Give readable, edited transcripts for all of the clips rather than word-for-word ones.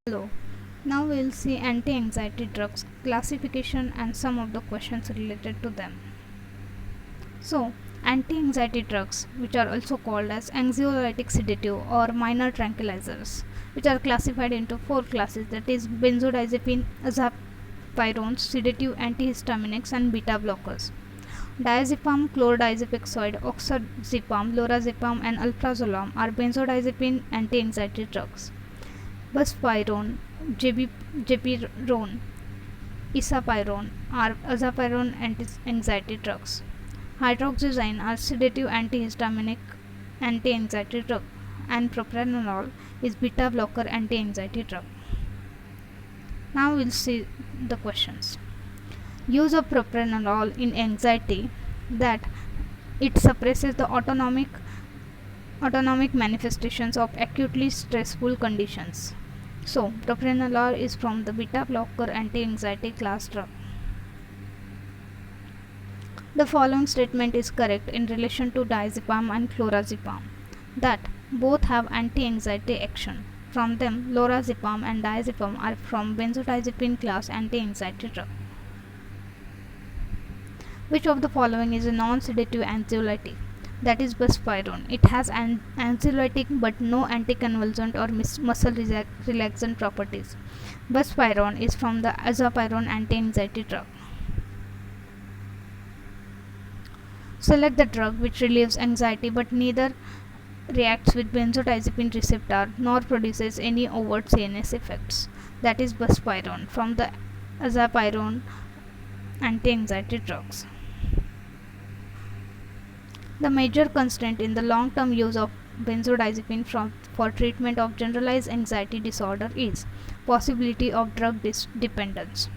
Hello. Now we'll see anti-anxiety drugs classification and some of the questions related to them. So, anti-anxiety drugs, which are also called as anxiolytic sedative or minor tranquilizers, which are classified into four classes, that is benzodiazepine, azapirones, sedative antihistaminics and beta blockers. Diazepam, chlordiazepixoid, oxazepam, lorazepam and alprazolam are benzodiazepine anti-anxiety drugs. Buspirone, gepirone, isapirone are azapirone anti-anxiety drugs. Hydroxyzine are sedative antihistaminic anti-anxiety drug, and propranolol is beta blocker anti-anxiety drug. Now we'll see the questions. Use of propranolol in anxiety, that it suppresses the autonomic manifestations of acutely stressful conditions. So, propranolol is from the beta blocker anti-anxiety class drug. The following statement is correct in relation to diazepam and chlordiazepam, that both have anti-anxiety action. From them, lorazepam and diazepam are from benzodiazepine class anti-anxiety drug. Which of the following is a non-sedative anxiolytic? That is buspirone. It has anxiolytic but no anticonvulsant or muscle relaxant properties. Buspirone is from the azapirone anti-anxiety drug. Select the drug which relieves anxiety but neither reacts with benzodiazepine receptor nor produces any overt CNS effects. That is buspirone from the azapirone anti-anxiety drugs. The major constraint in the long-term use of benzodiazepine for treatment of generalized anxiety disorder is possibility of drug dependence.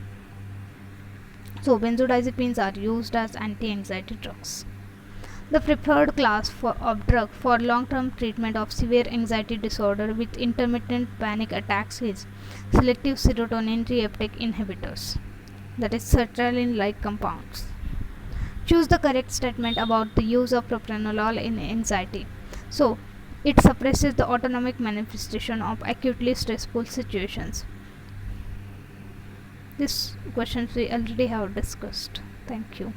So, benzodiazepines are used as anti-anxiety drugs. The preferred class of drug for long-term treatment of severe anxiety disorder with intermittent panic attacks is selective serotonin reuptake inhibitors, that is sertraline-like compounds. Choose the correct statement about the use of propranolol in anxiety. So, it suppresses the autonomic manifestation of acutely stressful situations. These questions we already have discussed. Thank you.